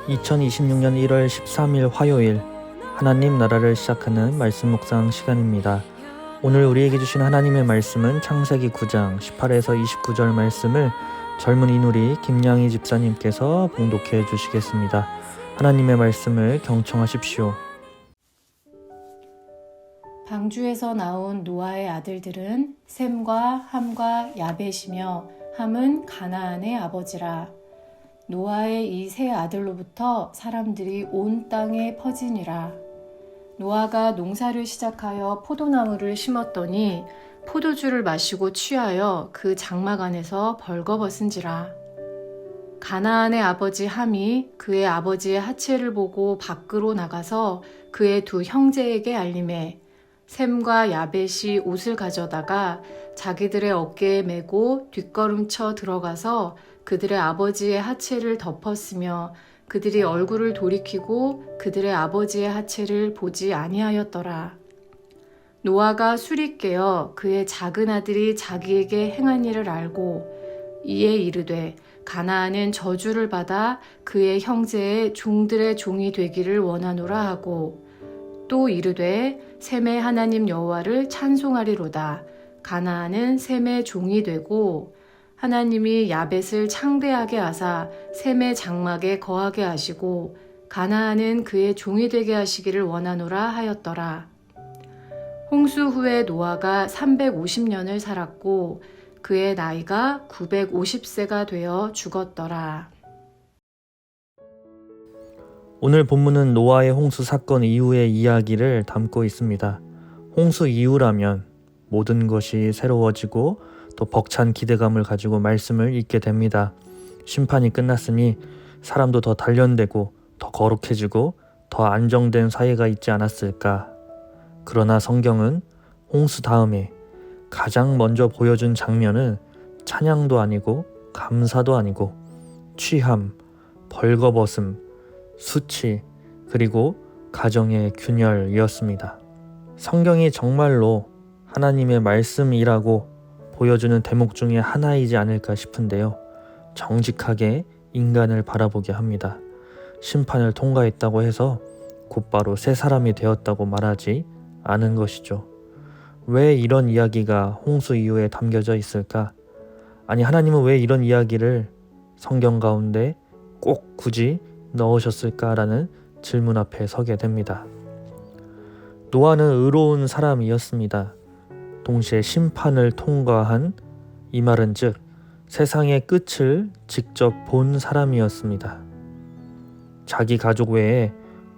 2026년 1월 13일 화요일 하나님 나라를 시작하는 말씀 묵상 시간입니다. 오늘 우리에게 주신 하나님의 말씀은 창세기 9장 18에서 29절 말씀을 젊은 이누리 김양희 집사님께서 봉독해 주시겠습니다. 하나님의 말씀을 경청하십시오. 방주에서 나온 노아의 아들들은 셈과 함과 야벳이며 함은 가나안의 아버지라. 노아의 이 세 아들로부터 사람들이 온 땅에 퍼지니라. 노아가 농사를 시작하여 포도나무를 심었더니 포도주를 마시고 취하여 그 장막 안에서 벌거벗은지라. 가나안의 아버지 함이 그의 아버지의 하체를 보고 밖으로 나가서 그의 두 형제에게 알림해 셈과 야벳이 옷을 가져다가 자기들의 어깨에 메고 뒷걸음쳐 들어가서 그들의 아버지의 하체를 덮었으며 그들이 얼굴을 돌이키고 그들의 아버지의 하체를 보지 아니하였더라. 노아가 술이 깨어 그의 작은 아들이 자기에게 행한 일을 알고 이에 이르되 가나안은 저주를 받아 그의 형제의 종들의 종이 되기를 원하노라 하고 또 이르되 셈의 하나님 여호와를 찬송하리로다. 가나안은 셈의 종이 되고 하나님이 야벳을 창대하게 하사 셈의 장막에 거하게 하시고 가나안은 그의 종이 되게 하시기를 원하노라 하였더라. 홍수 후에 노아가 350년을 살았고 그의 나이가 950세가 되어 죽었더라. 오늘 본문은 노아의 홍수 사건 이후의 이야기를 담고 있습니다. 홍수 이후라면 모든 것이 새로워지고 또 벅찬 기대감을 가지고 말씀을 읽게 됩니다. 심판이 끝났으니 사람도 더 단련되고 더 거룩해지고 더 안정된 사회가 있지 않았을까. 그러나 성경은 홍수 다음에 가장 먼저 보여준 장면은 찬양도 아니고 감사도 아니고 취함, 벌거벗음, 수치, 그리고 가정의 균열이었습니다. 성경이 정말로 하나님의 말씀이라고 보여주는 대목 중에 하나이지 않을까 싶은데요. 정직하게 인간을 바라보게 합니다. 심판을 통과했다고 해서 곧바로 새 사람이 되었다고 말하지 않은 것이죠. 왜 이런 이야기가 홍수 이후에 담겨져 있을까? 아니, 하나님은 왜 이런 이야기를 성경 가운데 꼭 굳이 넣으셨을까라는 질문 앞에 서게 됩니다. 노아는 의로운 사람이었습니다. 동시에 심판을 통과한, 이 말은 즉 세상의 끝을 직접 본 사람이었습니다. 자기 가족 외에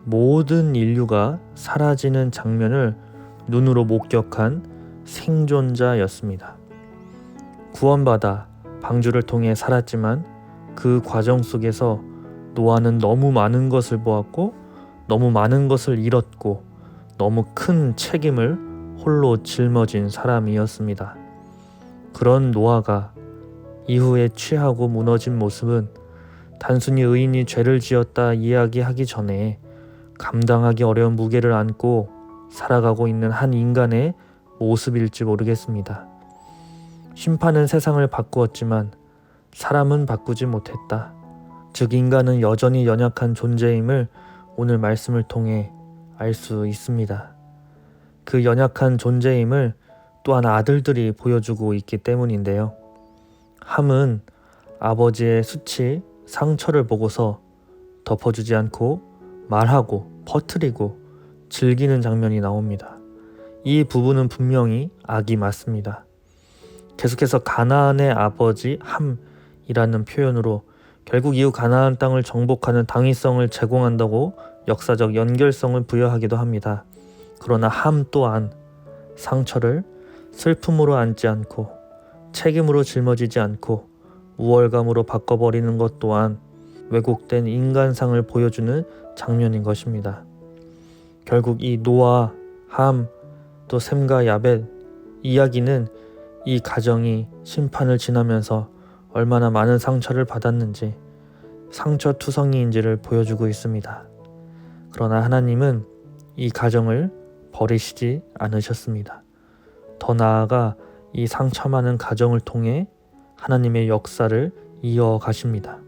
모든 인류가 사라지는 장면을 눈으로 목격한 생존자였습니다. 구원받아 방주를 통해 살았지만 그 과정 속에서 노아는 너무 많은 것을 보았고 너무 많은 것을 잃었고 너무 큰 책임을 홀로 짊어진 사람이었습니다. 그런 노아가 이후에 취하고 무너진 모습은 단순히 의인이 죄를 지었다 이야기하기 전에 감당하기 어려운 무게를 안고 살아가고 있는 한 인간의 모습일지 모르겠습니다. 심판은 세상을 바꾸었지만 사람은 바꾸지 못했다. 즉 인간은 여전히 연약한 존재임을 오늘 말씀을 통해 알 수 있습니다. 그 연약한 존재임을 또한 아들들이 보여주고 있기 때문인데요. 함은 아버지의 수치, 상처를 보고서 덮어주지 않고 말하고 퍼뜨리고 즐기는 장면이 나옵니다. 이 부분은 분명히 악이 맞습니다. 계속해서 가나안의 아버지 함이라는 표현으로 결국 이후 가나안 땅을 정복하는 당위성을 제공한다고 역사적 연결성을 부여하기도 합니다. 그러나 함 또한 상처를 슬픔으로 안지 않고 책임으로 짊어지지 않고 우월감으로 바꿔버리는 것 또한 왜곡된 인간상을 보여주는 장면인 것입니다. 결국 이 노아, 함, 또 셈과 야벳 이야기는 이 가정이 심판을 지나면서 얼마나 많은 상처를 받았는지 상처투성이인지를 보여주고 있습니다. 그러나 하나님은 이 가정을 버리시지 않으셨습니다. 더 나아가 이 상처 많은 가정을 통해 하나님의 역사를 이어가십니다.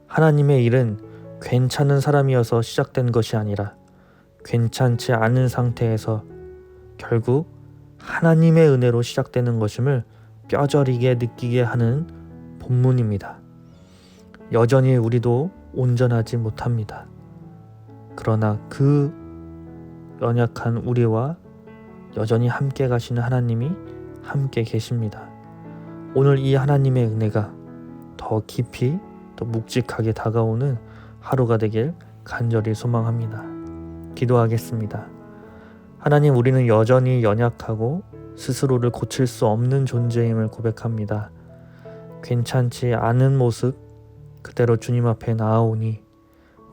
하나님의 일은 괜찮은 사람이어서 시작된 것이 아니라 괜찮지 않은 상태에서 결국 하나님의 은혜로 시작되는 것임을 뼈저리게 느끼게 하는 본문입니다. 여전히 우리도 온전하지 못합니다. 그러나 그 연약한 우리와 여전히 함께 가시는 하나님이 함께 계십니다. 오늘 이 하나님의 은혜가 더 깊이 더 묵직하게 다가오는 하루가 되길 간절히 소망합니다. 기도하겠습니다. 하나님, 우리는 여전히 연약하고 스스로를 고칠 수 없는 존재임을 고백합니다. 괜찮지 않은 모습 그대로 주님 앞에 나아오니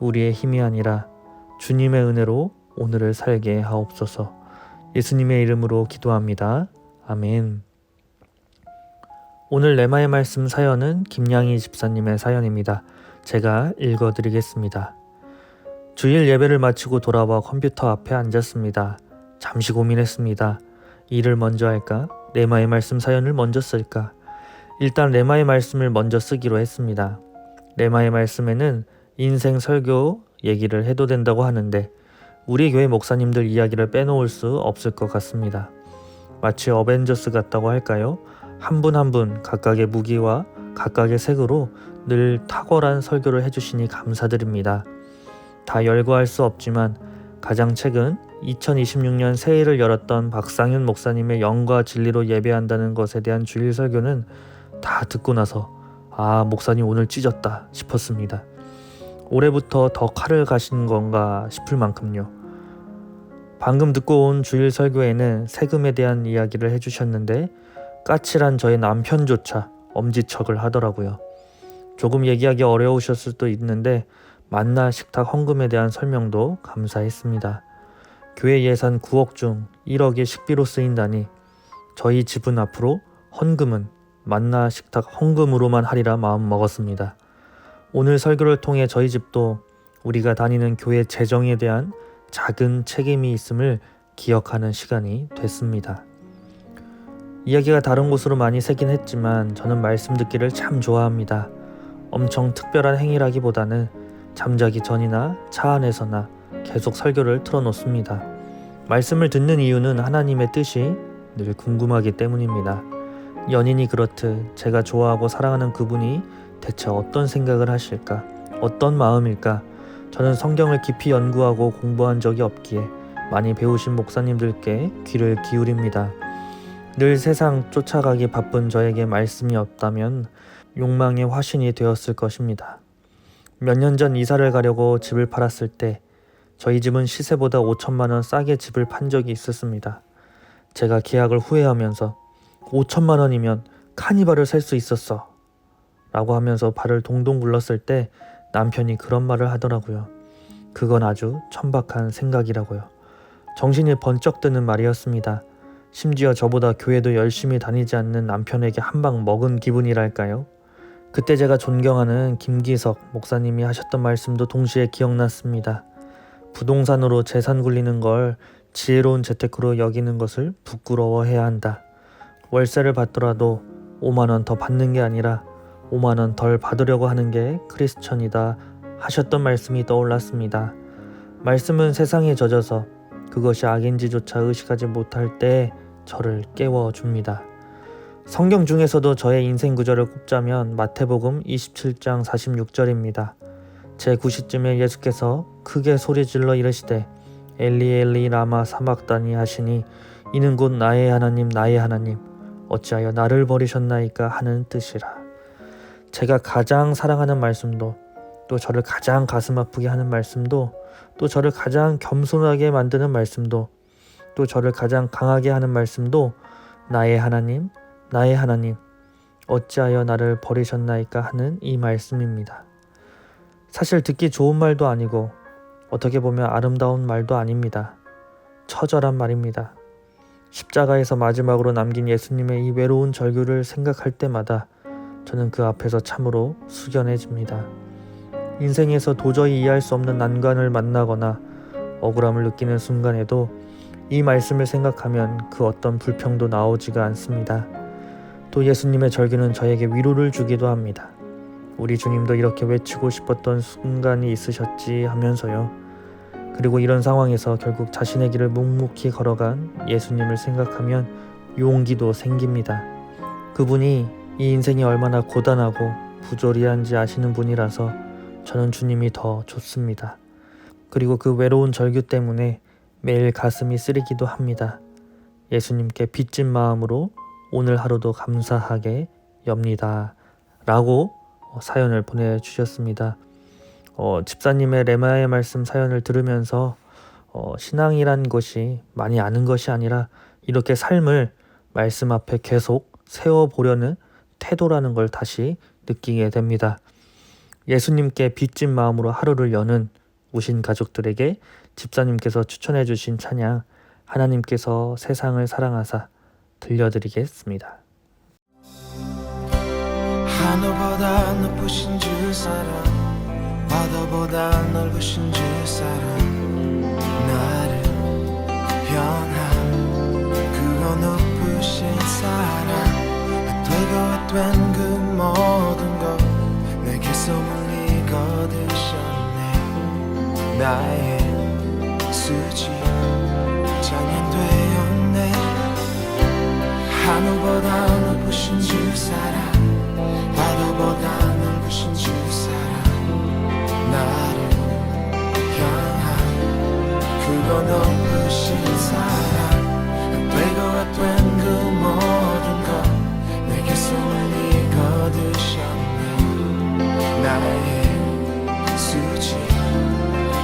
우리의 힘이 아니라 주님의 은혜로 오늘을 살게 하옵소서. 예수님의 이름으로 기도합니다. 아멘. 오늘 레마의 말씀 사연은 김양희 집사님의 사연입니다. 제가 읽어드리겠습니다. 주일 예배를 마치고 돌아와 컴퓨터 앞에 앉았습니다. 잠시 고민했습니다. 일을 먼저 할까? 레마의 말씀 사연을 먼저 쓸까? 일단 레마의 말씀을 먼저 쓰기로 했습니다. 레마의 말씀에는 인생 설교 얘기를 해도 된다고 하는데 우리 교회 목사님들 이야기를 빼놓을 수 없을 것 같습니다. 마치 어벤져스 같다고 할까요? 한 분 한 분 각각의 무기와 각각의 색으로 늘 탁월한 설교를 해주시니 감사드립니다. 다 열거할 수 없지만 가장 최근 2026년 새해를 열었던 박상윤 목사님의 영과 진리로 예배한다는 것에 대한 주일 설교는 다 듣고 나서 목사님 오늘 찢었다 싶었습니다. 올해부터 더 칼을 가신 건가 싶을 만큼요. 방금 듣고 온 주일 설교에는 세금에 대한 이야기를 해주셨는데 까칠한 저의 남편조차 엄지척을 하더라고요. 조금 얘기하기 어려우셨을 수도 있는데 만나 식탁 헌금에 대한 설명도 감사했습니다. 교회 예산 9억 중 1억이 식비로 쓰인다니 저희 집은 앞으로 헌금은 만나 식탁 헌금으로만 하리라 마음 먹었습니다. 오늘 설교를 통해 저희 집도 우리가 다니는 교회 재정에 대한 작은 책임이 있음을 기억하는 시간이 됐습니다. 이야기가 다른 곳으로 많이 새긴 했지만 저는 말씀 듣기를 참 좋아합니다. 엄청 특별한 행위라기보다는 잠자기 전이나 차 안에서나 계속 설교를 틀어놓습니다. 말씀을 듣는 이유는 하나님의 뜻이 늘 궁금하기 때문입니다. 연인이 그렇듯 제가 좋아하고 사랑하는 그분이 대체 어떤 생각을 하실까? 어떤 마음일까? 저는 성경을 깊이 연구하고 공부한 적이 없기에 많이 배우신 목사님들께 귀를 기울입니다. 늘 세상 쫓아가기 바쁜 저에게 말씀이 없다면 욕망의 화신이 되었을 것입니다. 몇 년 전 이사를 가려고 집을 팔았을 때 저희 집은 시세보다 5천만 원 싸게 집을 판 적이 있었습니다. 제가 계약을 후회하면서 5천만 원이면 카니발을 살 수 있었어 라고 하면서 발을 동동 굴렀을 때 남편이 그런 말을 하더라고요. 그건 아주 천박한 생각이라고요. 정신이 번쩍 드는 말이었습니다. 심지어 저보다 교회도 열심히 다니지 않는 남편에게 한 방 먹은 기분이랄까요? 그때 제가 존경하는 김기석 목사님이 하셨던 말씀도 동시에 기억났습니다. 부동산으로 재산 굴리는 걸 지혜로운 재테크로 여기는 것을 부끄러워해야 한다. 월세를 받더라도 5만 원 더 받는 게 아니라 5만 원 덜 받으려고 하는 게 크리스천이다 하셨던 말씀이 떠올랐습니다. 말씀은 세상에 젖어서 그것이 악인지조차 의식하지 못할 때 저를 깨워줍니다. 성경 중에서도 저의 인생 구절을 꼽자면 마태복음 27장 46절입니다. 제9시쯤에 예수께서 크게 소리질러 이르시되 엘리 엘리 라마 사막다니 하시니 이는 곧 나의 하나님 나의 하나님 어찌하여 나를 버리셨나이까 하는 뜻이라. 제가 가장 사랑하는 말씀도 또 저를 가장 가슴 아프게 하는 말씀도 또 저를 가장 겸손하게 만드는 말씀도 또 저를 가장 강하게 하는 말씀도 나의 하나님 나의 하나님 어찌하여 나를 버리셨나이까 하는 이 말씀입니다. 사실 듣기 좋은 말도 아니고 어떻게 보면 아름다운 말도 아닙니다. 처절한 말입니다. 십자가에서 마지막으로 남긴 예수님의 이 외로운 절규를 생각할 때마다 저는 그 앞에서 참으로 숙연해집니다. 인생에서 도저히 이해할 수 없는 난관을 만나거나 억울함을 느끼는 순간에도 이 말씀을 생각하면 그 어떤 불평도 나오지가 않습니다. 또 예수님의 절규는 저에게 위로를 주기도 합니다. 우리 주님도 이렇게 외치고 싶었던 순간이 있으셨지 하면서요. 그리고 이런 상황에서 결국 자신의 길을 묵묵히 걸어간 예수님을 생각하면 용기도 생깁니다. 그분이 이 인생이 얼마나 고단하고 부조리한지 아시는 분이라서 저는 주님이 더 좋습니다. 그리고 그 외로운 절규 때문에 매일 가슴이 쓰리기도 합니다. 예수님께 빚진 마음으로 오늘 하루도 감사하게 엽니다. 라고 사연을 보내주셨습니다. 집사님의 레마의 말씀 사연을 들으면서 신앙이란 것이 많이 아는 것이 아니라 이렇게 삶을 말씀 앞에 계속 세워보려는 태도라는 걸 다시 느끼게 됩니다. 예수님께 빚진 마음으로 하루를 여는 우신 가족들에게 집사님께서 추천해 주신 찬양 하나님께서 세상을 사랑하사 들려드리겠습니다. 하늘보다 높으신 주 사랑, 바다보다 넓으신 주 사랑, 나를 향한 그거 높으신 사랑, 되고 된 그 모든 것 내게서 멀리 거두셨네. 나의 수지 찬양되었네. 하늘보다 높으신 주 사랑, 바다보다 넓으신 주 사랑, 나를 향한 그거 높으신 사랑, 되고 된 그 모든 것 내게서 멀리 거두셨네. 나의 수지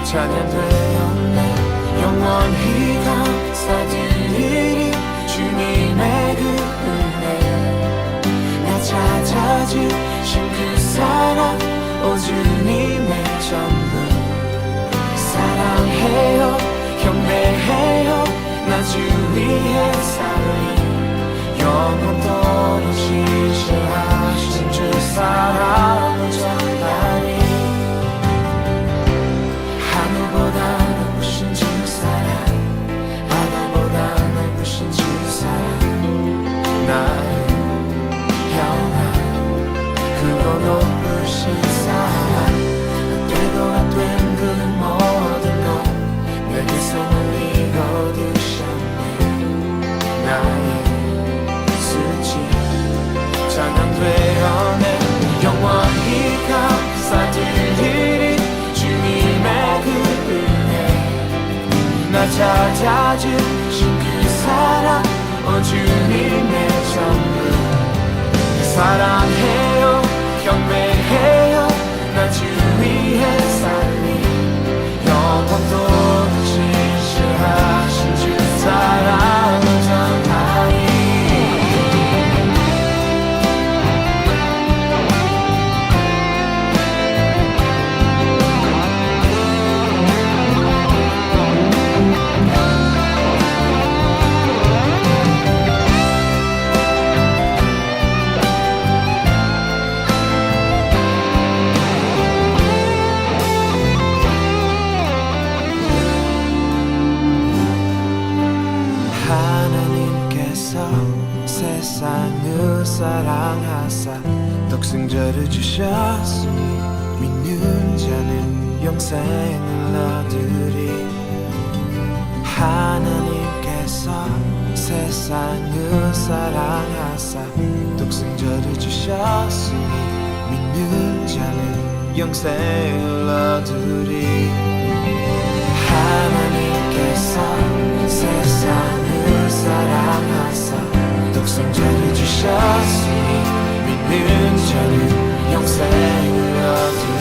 찬양되었네. 영원히 감사드리리 주님의 그 은혜, 나 찾아주신 그 사랑, 오 주님의 전부 사랑해요, 경배해요, 나 주 위에 살리 영원토록 지시하신 주 사랑을 전하리. 하늘보다 높으신 주 사랑, 바다보다 넓으신 주 사랑, 나를 향한 그거 높으신 사랑, 되고 된 그 모든 것 내게서 멀리 거두셨네. 나의 수지 찬양되었네. 영원히 감사드리리 주님의 그 은혜, 나 찾아주신 그 사랑, 오 주님의 전부 사랑해요, 경배해요, 나 주 위에 살리 영원토록 지시하신 주 사랑을 전하리. 하나님께서 세상을 사랑하사 독생자를 주셨으니 믿는 자는 영생을 얻으리. 하나님께서 세상을 사랑하사 독생자를 주셨으니 믿는 자는 영생을 얻으리. 하나님께서 세상을 사랑하사 독생자를 주셨으니 믿는 자는 영생을 얻으리.